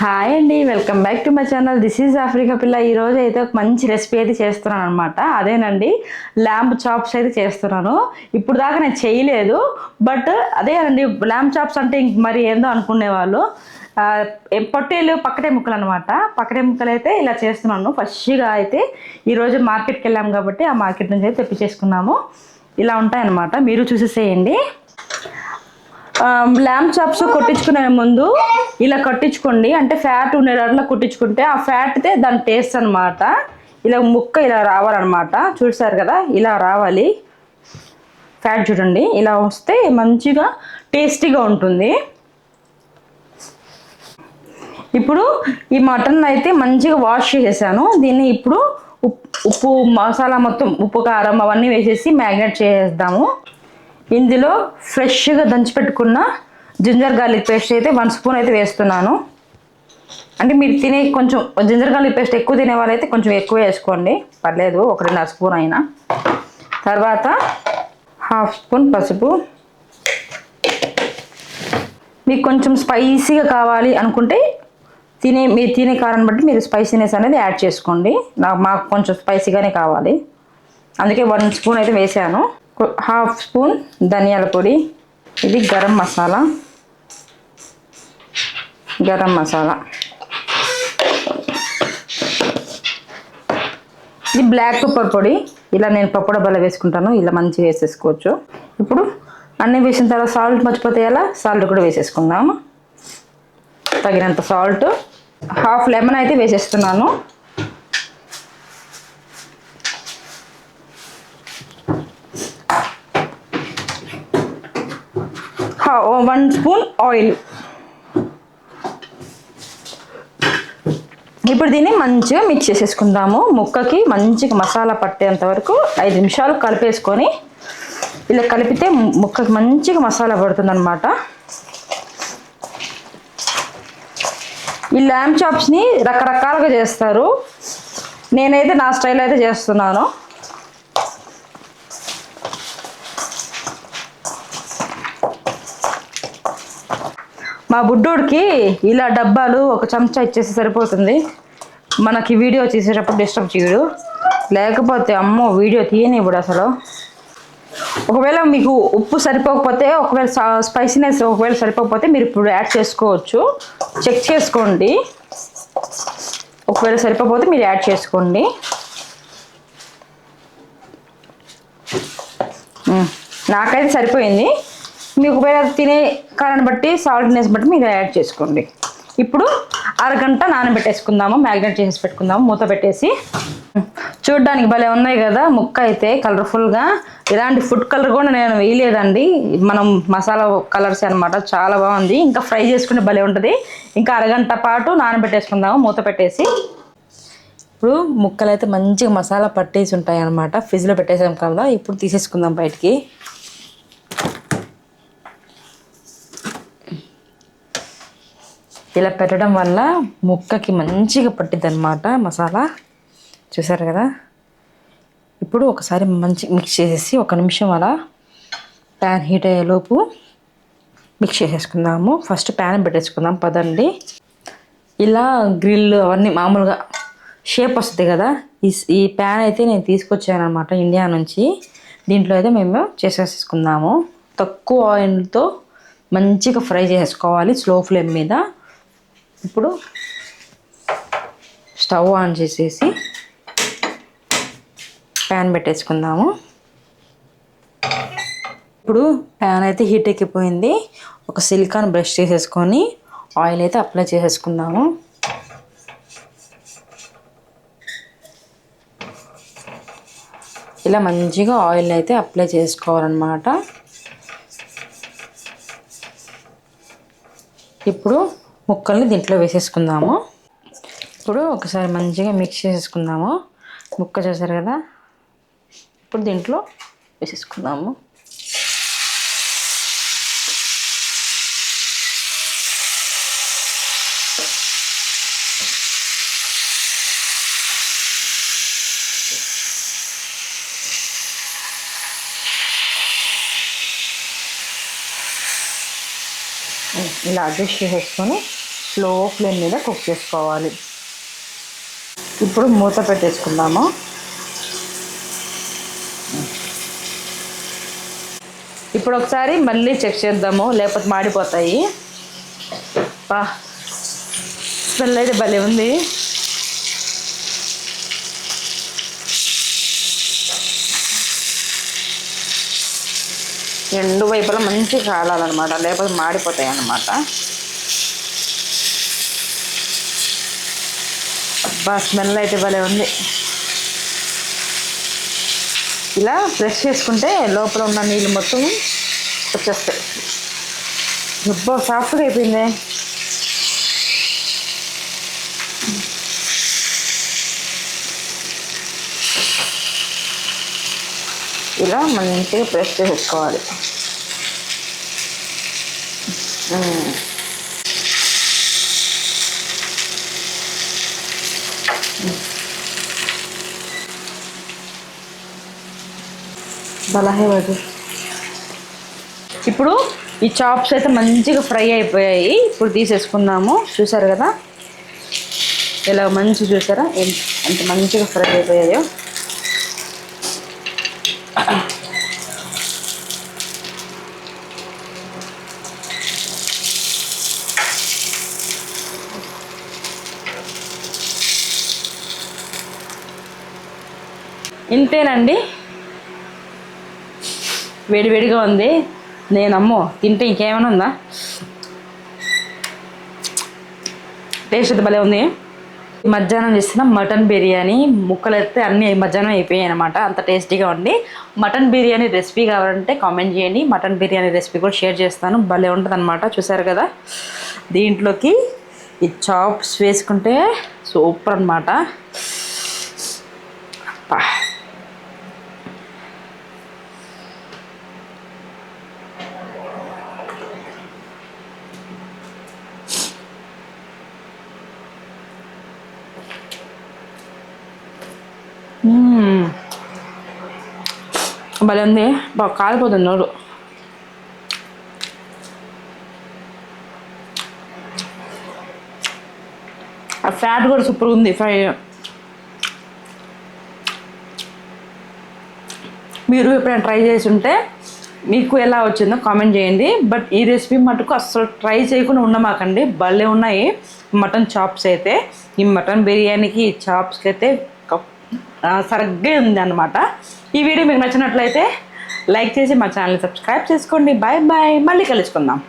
Hi అండి, welcome back to my channel. This is Africa పిల్ల. ఈ రోజు అయితే ఒక మంచి రెసిపీ అయితే చేస్తున్నాను అనమాట. అదేనండి, ల్యాంబ్ చాప్స్ అయితే చేస్తున్నాను. ఇప్పుడు దాకా నేను చేయలేదు, బట్ అదేనండి, ల్యాంబ్ చాప్స్ అంటే ఇంక మరి ఏందో అనుకునేవాళ్ళు. పొట్టేలు పక్కటే ముక్కలు అనమాట. పక్కటే ముక్కలు అయితే ఇలా చేస్తున్నాను. ఫ్రెష్గా అయితే ఈరోజు మార్కెట్కి వెళ్ళాము కాబట్టి ఆ మార్కెట్ నుంచి అయితే తెప్పించేసుకున్నాము. ఇలా ఉంటాయన్నమాట, మీరు చూసేసేయండి. ల్యాంబ్ చాప్స్ కొట్టించుకునే ముందు ఇలా కట్టించుకోండి, అంటే ఫ్యాట్ ఉండేటట్లా కుట్టించుకుంటే ఆ ఫ్యాట్తే దాని టేస్ట్ అనమాట. ఇలా ముక్క ఇలా రావాలన్నమాట. చూసారు కదా, ఇలా రావాలి ఫ్యాట్. చూడండి, ఇలా వస్తే మంచిగా టేస్టీగా ఉంటుంది. ఇప్పుడు ఈ మటన్ అయితే మంచిగా వాష్ చేసేసాను. దీన్ని ఇప్పుడు ఉప్పు మసాలా మొత్తం, ఉప్పు కారం అవన్నీ వేసేసి మ్యారినేట్ చేసేద్దాము. ఇందులో ఫ్రెష్గా దంచిపెట్టుకున్న జింజర్ గార్లిక్ పేస్ట్ అయితే 1 స్పూన్ అయితే వేస్తున్నాను. అంటే మీరు తినే కొంచెం జింజర్ గార్లిక్ పేస్ట్ ఎక్కువ తినే వాళ్ళైతే కొంచెం ఎక్కువ వేసుకోండి, పర్లేదు, 1.5 స్పూన్ అయినా. తర్వాత 1/2 స్పూన్ పసుపు. మీకు కొంచెం స్పైసీగా కావాలి అనుకుంటే మీరు తినే కారాన్ని బట్టి మీరు స్పైసీనెస్ అనేది యాడ్ చేసుకోండి. మాకు కొంచెం స్పైసీగానే కావాలి, అందుకే 1 స్పూన్ అయితే వేసాను. 1/2 స్పూన్ ధనియాల పొడి. ఇది గరం మసాలా. ఇది బ్లాక్ పెప్పర్ పొడి. ఇలా నేను పప్పు డబ్బాలో వేసుకుంటాను, ఇలా మంచిగా వేసేసుకోవచ్చు. ఇప్పుడు అన్నీ వేసిన తర్వాత సాల్ట్ మర్చిపోతే ఎలా, సాల్ట్ కూడా వేసేసుకుందాము. తగినంత సాల్ట్. 1/2 లెమన్ అయితే వేసేస్తున్నాను. 1 స్పూన్ ఆయిల్. ఇప్పుడు దీన్ని మంచిగా మిక్స్ చేసేసుకుందాము. ముక్కకి మంచిగా మసాలా పట్టేంత వరకు 5 నిమిషాలు కలిపేసుకొని, ఇలా కలిపితే ముక్కకి మంచిగా మసాలా పడుతుందన్నమాట. ఈ ల్యాంబ్ చాప్స్ని రకరకాలుగా చేస్తారు, నేనైతే నా స్టైల్ అయితే చేస్తున్నాను. మా బుడ్డోడికి ఇలా డబ్బాలు ఒక చెంచా ఇచ్చేసి సరిపోతుంది. మనకి వీడియో తీసేటప్పుడు డిస్టర్బ్ చేయడు, లేకపోతే అమ్మో వీడియో తీయనివ్వడు అసలు. ఒకవేళ మీకు ఉప్పు సరిపోకపోతే, ఒకవేళ స్పైసీనెస్ ఒకవేళ సరిపోకపోతే మీరు ఇప్పుడు యాడ్ చేసుకోవచ్చు. చెక్ చేసుకోండి, ఒకవేళ సరిపోకపోతే మీరు యాడ్ చేసుకోండి. నాకైతే సరిపోయింది. మీకు ఒకవేళ తినే కారాన్ని బట్టి, సాల్ట్నెస్ బట్టి మీరు యాడ్ చేసుకోండి. ఇప్పుడు అరగంట నానబెట్టేసుకుందాము, మ్యారినేట్ చేసి పెట్టుకుందాము మూత పెట్టేసి. చూడడానికి భలే ఉన్నాయి కదా ముక్క అయితే, కలర్ఫుల్గా. ఇలాంటి ఫుడ్ కలర్ కూడా నేను వేయలేదండి, మనం మసాలా కలర్స్ అనమాట. చాలా బాగుంది. ఇంకా ఫ్రై చేసుకుంటే భలే ఉంటుంది. ఇంకా అరగంట పాటు నానబెట్టేసుకుందాము మూత పెట్టేసి. ఇప్పుడు ముక్కలు అయితే మంచిగా మసాలా పట్టేసి ఉంటాయి అన్నమాట. ఫ్రిడ్జ్లో పెట్టేసాం కదా, ఇప్పుడు తీసేసుకుందాం బయటికి. ఇలా పెట్టడం వల్ల ముక్కకి మంచిగా పట్టిద్ది అనమాట మసాలా. చూసారు కదా. ఇప్పుడు ఒకసారి మంచి మిక్స్ చేసేసి 1 నిమిషం అలా ప్యాన్ హీట్ అయ్యేలోపు మిక్స్ చేసేసుకుందాము. ఫస్ట్ ప్యాన్ పెట్టేసుకుందాం పదండి. ఇలా గ్రిల్ అవన్నీ మామూలుగా షేప్ వస్తుంది కదా, ఈ ప్యాన్ అయితే నేను తీసుకొచ్చాను అనమాట ఇండియా నుంచి. దీంట్లో అయితే మేము చేసేసుకుందాము. తక్కువ ఆయిల్తో మంచిగా ఫ్రై చేసుకోవాలి స్లో ఫ్లేమ్ మీద. ఇప్పుడు స్టవ్ ఆన్ చేసేసి ప్యాన్ పెట్టేసుకుందాము. ఇప్పుడు ప్యాన్ అయితే హీట్ ఎక్కిపోయింది. ఒక సిలికాన్ బ్రష్ చేసేసుకొని ఆయిల్ అయితే అప్లై చేసేసుకుందాము. ఇలా మంచిగా ఆయిల్ అయితే అప్లై చేసుకోవాలన్నమాట. ఇప్పుడు ముక్కల్ని దీంట్లో వేసేసుకుందాము. ఇప్పుడు ఒకసారి మంచిగా మిక్స్ చేసేసుకుందాము. ముక్క చేశారు కదా, ఇప్పుడు దీంట్లో వేసేసుకుందాము. ఇలా అడ్జస్ట్ చేసేసుకొని స్లో ఫ్లేమ్ మీద కుక్ చేసుకోవాలి. ఇప్పుడు మూత పెట్టేసుకుందాము. ఇప్పుడు ఒకసారి మళ్ళీ చెక్ చేద్దాము, లేకపోతే మాడిపోతాయి. స్మెల్ అయితే భలే ఉంది. రెండు వైపులా మంచిగా కాలాలన్నమాట, లేకపోతే మాడిపోతాయి అన్నమాట. స్మెల్ అయితే భలే ఉంది. ఇలా ప్రెస్ చేసుకుంటే లోపల ఉన్న నీళ్ళు మొత్తం వచ్చేస్తాయి. సాఫ్ట్గా అయిపోయింది. ఇలా మంచిగా ప్రెస్ చేసుకోవాలి. ఇప్పుడు ఈ చాప్స్ అయితే మంచిగా ఫ్రై అయిపోయాయి. ఇప్పుడు తీసేసుకుందాము. చూసారు కదా ఇలా మంచిగా, చూసారా ఎంత మంచిగా ఫ్రై అయిపోయాయో. ఇంతేనండి, వేడివేడిగా ఉంది. నేనమ్మో తింటే ఇంకేమైనా ఉందా, టేస్ట్ అయితే భలే ఉంది. మధ్యాహ్నం చేసిన మటన్ బిర్యానీ ముక్కలు అయితే అన్నీ మధ్యాహ్నం అయిపోయాయి అనమాట. అంత టేస్టీగా ఉంది. మటన్ బిర్యానీ రెసిపీ కావాలంటే కామెంట్ చేయండి. మటన్ బిర్యానీ రెసిపీ కూడా షేర్ చేస్తాను. భలే ఉంటుంది అనమాట. చూసారు కదా, దీంట్లోకి ఈ చాప్స్ వేసుకుంటే సూపర్ అనమాట. భలే ఉంది. బాగా కాలిపోతుంది నోరు. ఆ ఫ్యాట్ కూడా సూపర్ ఉంది. ఫ్రై మీరు ఎప్పుడైనా ట్రై చేసి ఉంటే మీకు ఎలా వచ్చిందో కామెంట్ చేయండి. బట్ ఈ రెసిపీ మటుకు అస్సలు ట్రై చేయకుండా ఉండమాకండి. భలే ఉన్నాయి మటన్ చాప్స్ అయితే. ఈ మటన్ బిర్యానీకి చాప్స్కి అయితే సరిగ్గా ఉంది అన్నమాట. ఈ వీడియో మీకు నచ్చినట్లయితే లైక్ చేసి మా ఛానల్ని సబ్స్క్రైబ్ చేసుకోండి. బాయ్ బాయ్, మళ్ళీ కలుసుకుందాం.